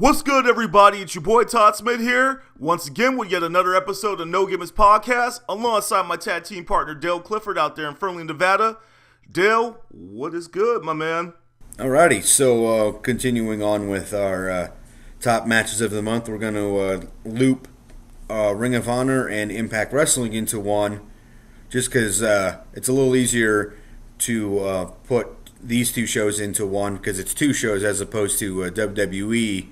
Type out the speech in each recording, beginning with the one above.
What's good, everybody? It's your boy Todd Smith here, once again with yet another episode of No Gimmicks Podcast, alongside my tag team partner Dale Clifford out there in Fernley, Nevada. Dale, what is good, my man? Alrighty, so continuing on with our top matches of the month, we're going to loop Ring of Honor and Impact Wrestling into one, just because it's a little easier to put these two shows into one, because it's two shows as opposed to WWE,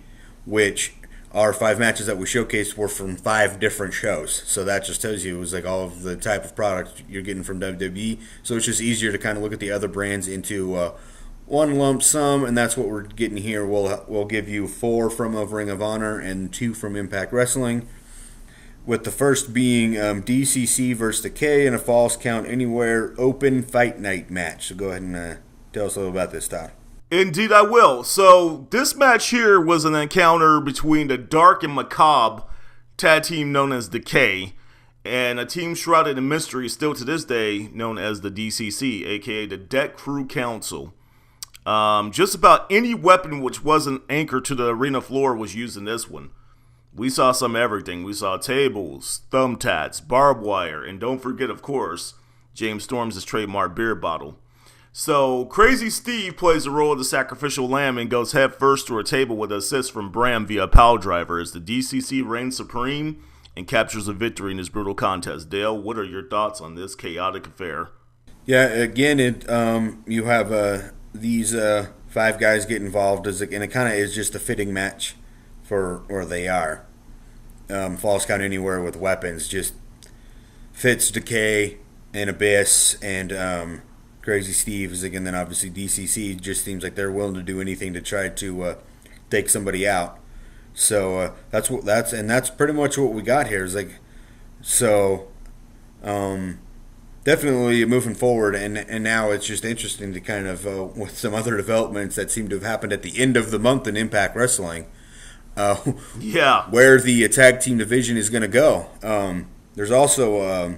which our 5 matches that we showcased were from 5 different shows. So that just tells you it was like all of the type of product you're getting from WWE. So it's just easier to kind of look at the other brands into one lump sum, and that's what we're getting here. We'll give you 4 from Ring of Honor and 2 from Impact Wrestling, with the first being DCC versus Decay in a Falls Count Anywhere open fight night match. So go ahead and tell us a little about this, Todd. Indeed I will. So this match here was an encounter between the dark and macabre tag team known as Decay and a team shrouded in mystery still to this day known as the DCC, aka the Deck Crew Council. Just about any weapon which wasn't anchored to the arena floor was used in this one. We saw some everything. We saw tables, thumbtacks, barbed wire, and don't forget, of course, James Storm's trademark beer bottle. So, Crazy Steve plays the role of the sacrificial lamb and goes head first through a table with an assist from Bram via pile driver as the DCC reigns supreme and captures a victory in this brutal contest. Dale, what are your thoughts on this chaotic affair? Yeah, again, you have these 5 guys get involved, and it kind of is just a fitting match for where they are. Falls Count Anywhere with weapons just fits Decay and Abyss and Crazy Steve is again. Then obviously DCC just seems like they're willing to do anything to try to take somebody out. So that's pretty much what we got here. Is like definitely moving forward, and now it's just interesting to kind of with some other developments that seem to have happened at the end of the month in Impact Wrestling. Where the tag team division is going to go. There's also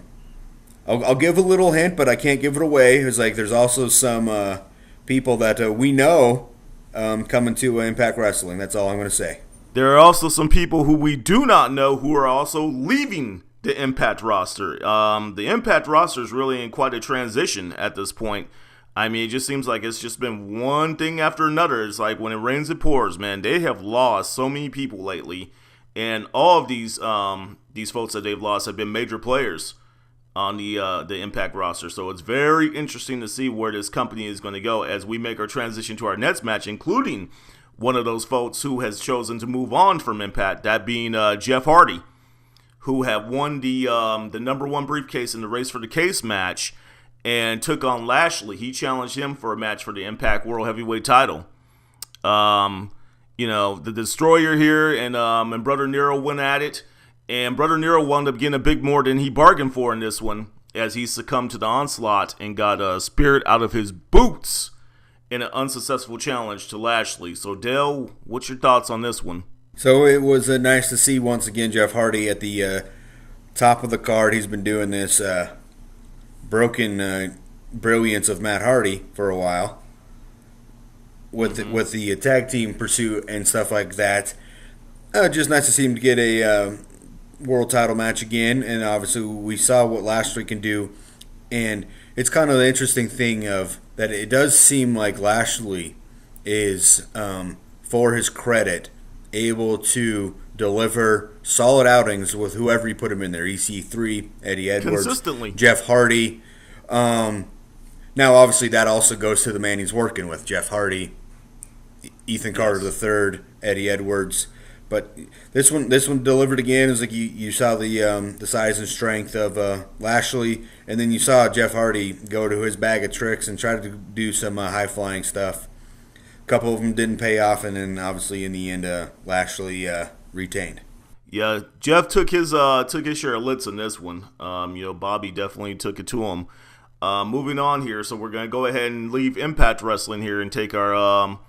I'll give a little hint, but I can't give it away. It's like there's also some people that we know coming to Impact Wrestling. That's all I'm going to say. There are also some people who we do not know who are also leaving the Impact roster. The Impact roster is really in quite a transition at this point. I mean, it just seems like it's just been one thing after another. It's like when it rains, it pours, man. They have lost so many people lately, and all of these folks that they've lost have been major players on the Impact roster. So it's very interesting to see where this company is going to go as we make our transition to our next match, including one of those folks who has chosen to move on from Impact, that being Jeff Hardy, who have won the number 1 briefcase in the Race for the Case match and took on Lashley. He challenged him for a match for the Impact World Heavyweight title. The Destroyer here and Brother Nero went at it. And Brother Nero wound up getting a big more than he bargained for in this one, as he succumbed to the onslaught and got a spirit out of his boots in an unsuccessful challenge to Lashley. So, Dale, what's your thoughts on this one? So it was nice to see once again Jeff Hardy at the top of the card. He's been doing this broken brilliance of Matt Hardy for a while with the tag team pursuit and stuff like that. Just nice to see him get a world title match again, and obviously we saw what Lashley can do, and it's kind of the interesting thing of that it does seem like Lashley is, for his credit, able to deliver solid outings with whoever you put him in there. EC3, Eddie Edwards, consistently. Jeff Hardy. Now obviously that also goes to the man he's working with, Jeff Hardy, Ethan Carter III, Eddie Edwards. But this one delivered again. It was like you saw the size and strength of Lashley, and then you saw Jeff Hardy go to his bag of tricks and try to do some high-flying stuff. A couple of them didn't pay off, and then obviously in the end, Lashley retained. Yeah, Jeff took his share of licks in this one. Bobby definitely took it to him. Moving on here, so we're gonna go ahead and leave Impact Wrestling here and take our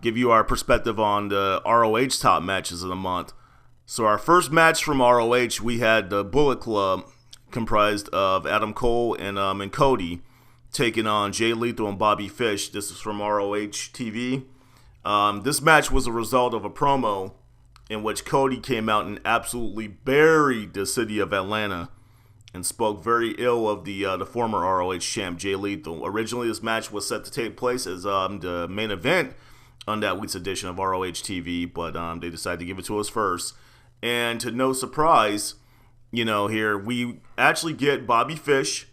give you our perspective on the ROH top matches of the month. So our first match from ROH, we had the Bullet Club, comprised of Adam Cole and Cody, taking on Jay Lethal and Bobby Fish. This is from ROH TV. This match was a result of a promo in which Cody came out and absolutely buried the city of Atlanta and spoke very ill of the former ROH champ, Jay Lethal. Originally, this match was set to take place as the main event on that week's edition of ROH TV, but they decided to give it to us first. And to no surprise, here we actually get Bobby Fish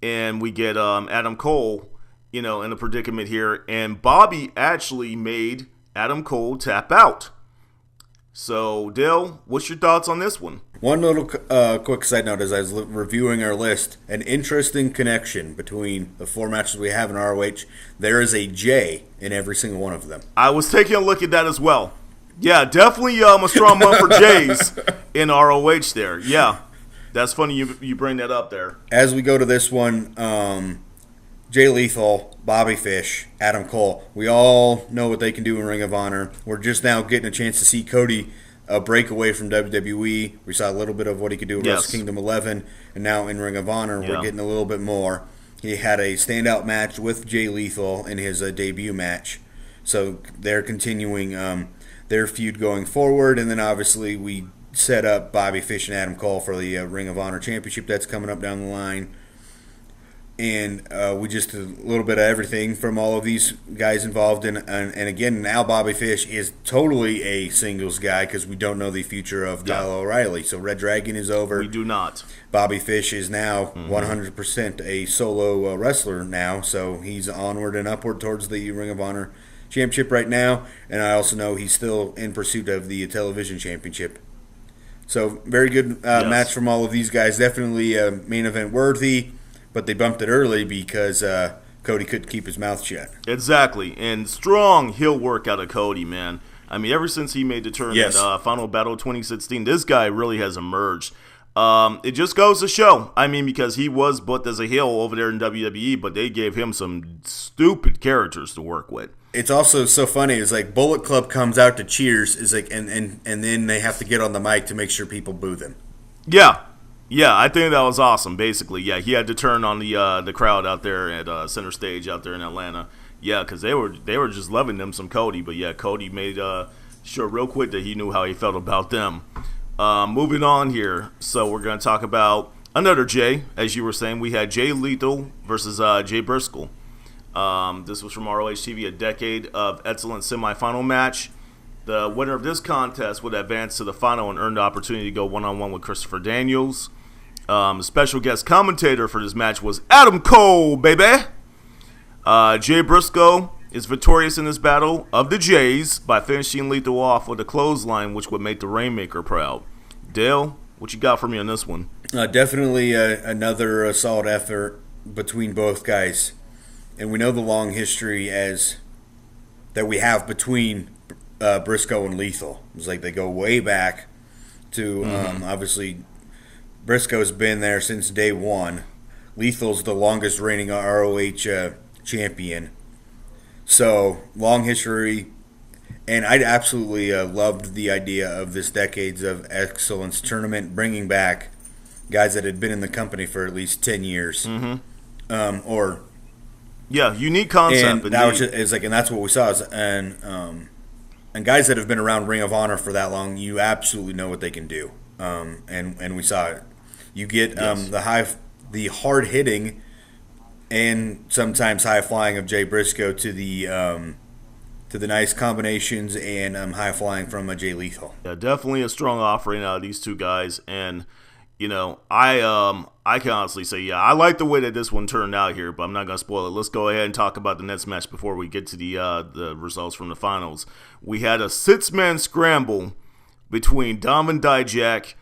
and we get Adam Cole, in a predicament here. And Bobby actually made Adam Cole tap out. So, Dale, what's your thoughts on this one? One little quick side note as I was reviewing our list, an interesting connection between the 4 matches we have in ROH. There is a J in every single one of them. I was taking a look at that as well. Yeah, definitely a strong one for J's in ROH there. Yeah, that's funny you bring that up there. As we go to this one, Jay Lethal, Bobby Fish, Adam Cole. We all know what they can do in Ring of Honor. We're just now getting a chance to see Cody break away from WWE. We saw a little bit of what he could do in Wrestle Kingdom 11, and now in Ring of Honor, we're getting a little bit more. He had a standout match with Jay Lethal in his debut match. So they're continuing their feud going forward, and then obviously we set up Bobby Fish and Adam Cole for the Ring of Honor Championship that's coming up down the line. And we just a little bit of everything from all of these guys involved. And again, now Bobby Fish is totally a singles guy because we don't know the future of Kyle O'Reilly. So Red Dragon is over. We do not. Bobby Fish is now 100% a solo wrestler now. So he's onward and upward towards the Ring of Honor Championship right now. And I also know he's still in pursuit of the television championship. So very good match from all of these guys. Definitely main event worthy. But they bumped it early because Cody couldn't keep his mouth shut. Exactly. And strong heel work out of Cody, man. I mean, ever since he made the turn at Final Battle 2016, this guy really has emerged. It just goes to show. I mean, because he was booked as a heel over there in WWE, but they gave him some stupid characters to work with. It's also so funny. It's like Bullet Club comes out to cheers, is like, and then they have to get on the mic to make sure people boo them. Yeah. Yeah, I think that was awesome, basically. Yeah, he had to turn on the crowd out there at Center Stage out there in Atlanta. Yeah, because they were just loving them some Cody. But, yeah, Cody made sure real quick that he knew how he felt about them. Moving on here. So we're going to talk about another Jay. As you were saying, we had Jay Lethal versus Jay Briscoe. This was from ROH TV, a decade of excellent semifinal match. The winner of this contest would advance to the final and earn the opportunity to go one-on-one with Christopher Daniels. Special guest commentator for this match was Adam Cole, baby. Jay Briscoe is victorious in this battle of the Jays by finishing Lethal off with a clothesline, which would make the Rainmaker proud. Dale, what you got for me on this one? Definitely another solid effort between both guys. And we know the long history that we have between Briscoe and Lethal. It's like they go way back to obviously Briscoe's been there since day one. Lethal's the longest reigning ROH champion. So long history, and I absolutely loved the idea of this Decades of Excellence tournament, bringing back guys that had been in the company for at least 10 years. Unique concept. And that was and that's what we saw. And guys that have been around Ring of Honor for that long, you absolutely know what they can do. And we saw it. You get the hard hitting and sometimes high flying of Jay Briscoe to the nice combinations and high flying from Jay Lethal. Yeah, definitely a strong offering out of these two guys. And I can honestly say, I like the way that this one turned out here, but I'm not gonna spoil it. Let's go ahead and talk about the next match before we get to the results from the finals. We had a 6-man scramble between Diamond Dijak,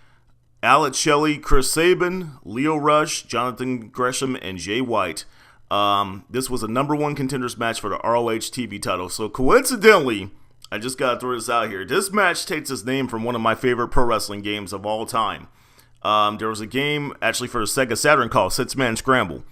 Alex Shelley, Chris Sabin, Leo Rush, Jonathan Gresham, and Jay White. This was a number 1 contenders match for the ROH TV title. So coincidentally, I just gotta throw this out here. This match takes its name from one of my favorite pro wrestling games of all time. There was a game actually for the Sega Saturn called 6-Man Scramble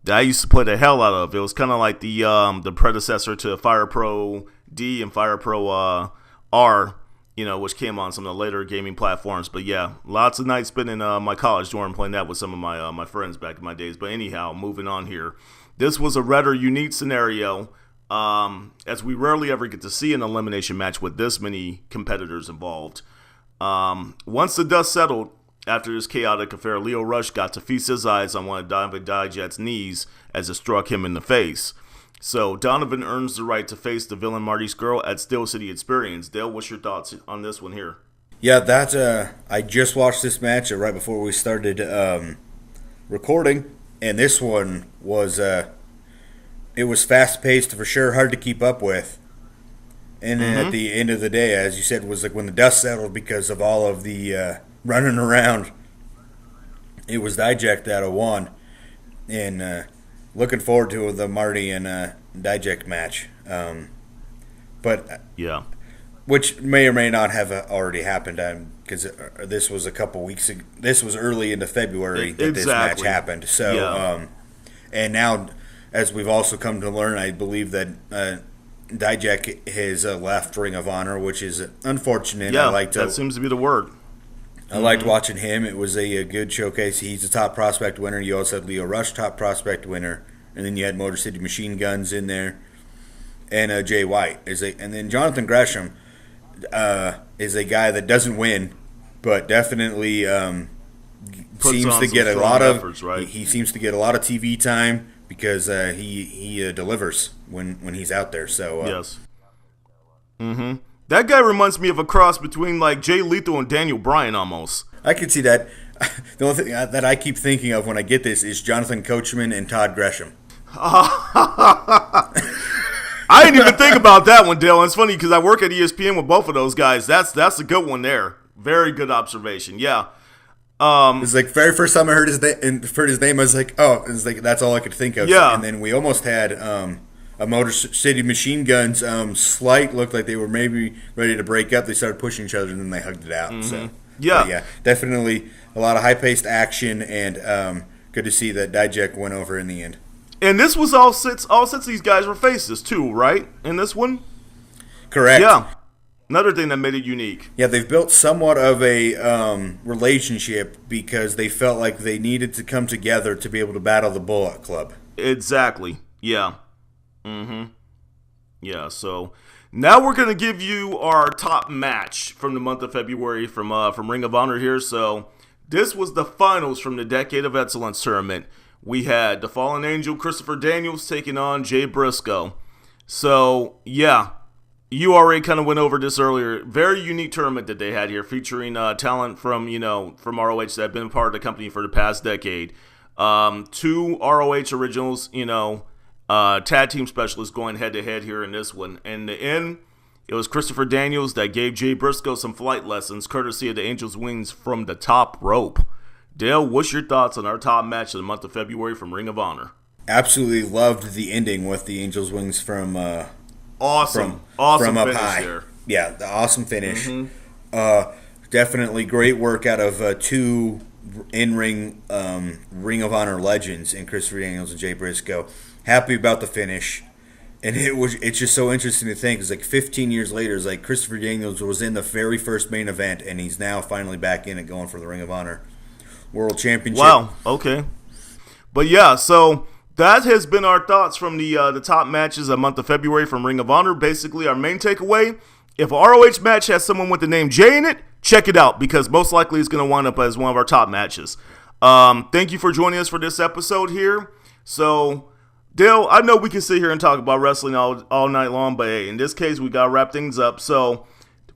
that I used to play the hell out of. It was kind of like the predecessor to Fire Pro D and Fire Pro R, which came on some of the later gaming platforms. But yeah, lots of nights spent in my college dorm playing that with some of my friends back in my days. But anyhow, moving on here. This was a rather unique scenario. as we rarely ever get to see an elimination match with this many competitors involved. Once the dust settled after this chaotic affair, Lio Rush got to feast his eyes on one of Donovan Dijak's knees as it struck him in the face. So Donovan earns the right to face the villain Marty Scurll at Steel City Experience. Dale, what's your thoughts on this one here? Yeah, I just watched this match right before we started recording, and this one was it was fast paced for sure, hard to keep up with. And then at the end of the day, as you said, was like when the dust settled because of all of the running around. It was Dijak that won, and looking forward to the Marty and Dijak match. But yeah. Which may or may not have already happened, because this was a couple weeks ago. This was early into February that this match happened. So, and now, as we've also come to learn, I believe that Dijak has left Ring of Honor, which is unfortunate. Yeah, that seems to be the word. I liked watching him. It was a good showcase. He's a top prospect winner. You also had Lio Rush, top prospect winner, and then you had Motor City Machine Guns in there, and Jay White and then Jonathan Gresham. Is a guy that doesn't win, but definitely seems to get a lot of efforts, right? He seems to get a lot of TV time because he delivers when he's out there. So yes, that guy reminds me of a cross between like Jay Lethal and Daniel Bryan almost. I can see that. The only thing that I keep thinking of when I get this is Jonathan Coachman and Todd Gresham. I didn't even think about that one, Dale. It's funny because I work at ESPN with both of those guys. That's a good one there. Very good observation. Yeah. It's like very first time I heard his name, I was like, oh, it's like that's all I could think of. Yeah. And then we almost had a Motor City Machine Guns slight looked like they were maybe ready to break up. They started pushing each other and then they hugged it out. So yeah, definitely a lot of high paced action and good to see that Dijak went over in the end. And this was all six of these guys were faces too, right? In this one? Correct. Yeah. Another thing that made it unique. Yeah, they've built somewhat of a relationship because they felt like they needed to come together to be able to battle the Bullet Club. Exactly. Yeah. Yeah, so now we're going to give you our top match from the month of February from Ring of Honor here. So this was the finals from the Decade of Excellence tournament. We had the Fallen Angel, Christopher Daniels, taking on Jay Briscoe. So, yeah, you already kind of went over this earlier. Very unique tournament that they had here, featuring talent from ROH that have been part of the company for the past decade. Two ROH originals, tag team specialists going head-to-head here in this one. And in the end, it was Christopher Daniels that gave Jay Briscoe some flight lessons, courtesy of the Angel's Wings from the top rope. Dale, what's your thoughts on our top match of the month of February from Ring of Honor? Absolutely loved the ending with the Angel's Wings from awesome from up finish high. There. Yeah, the awesome finish. Definitely great work out of two in-ring Ring of Honor legends in Christopher Daniels and Jay Briscoe. Happy about the finish. And it's just so interesting to think. It's like 15 years later, it's like Christopher Daniels was in the very first main event, and he's now finally back in it going for the Ring of Honor World Championship. Wow, okay. But yeah, so that has been our thoughts from the top matches of the month of February from Ring of Honor. Basically, our main takeaway, if a ROH match has someone with the name Jay in it, check it out because most likely it's going to wind up as one of our top matches. Thank you for joining us for this episode here. So, Dale, I know we can sit here and talk about wrestling all night long, but hey, in this case, we got to wrap things up. So,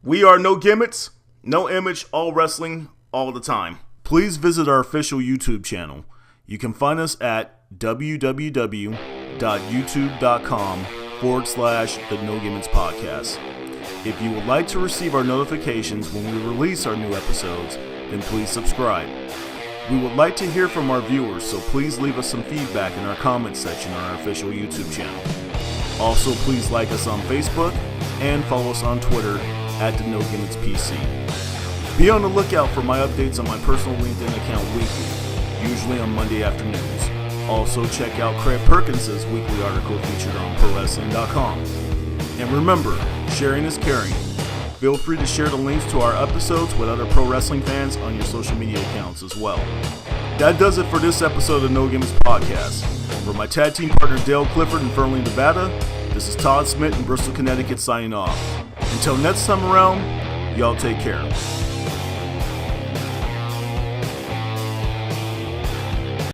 we are No Gimmicks, No Image, all wrestling, all the time. Please visit our official YouTube channel. You can find us at www.youtube.com/the No Gimmicks Podcast. If you would like to receive our notifications when we release our new episodes, then please subscribe. We would like to hear from our viewers, so please leave us some feedback in our comments section on our official YouTube channel. Also, please like us on Facebook and follow us on Twitter at the No Gimmicks PC. Be on the lookout for my updates on my personal LinkedIn account weekly, usually on Monday afternoons. Also, check out Craig Perkins' weekly article featured on ProWrestling.com. And remember, sharing is caring. Feel free to share the links to our episodes with other pro wrestling fans on your social media accounts as well. That does it for this episode of No Gimmicks Podcast. For my tag team partner Dale Clifford in Fernley, Nevada, This is Todd Smith in Bristol, Connecticut signing off. Until next time around, y'all take care.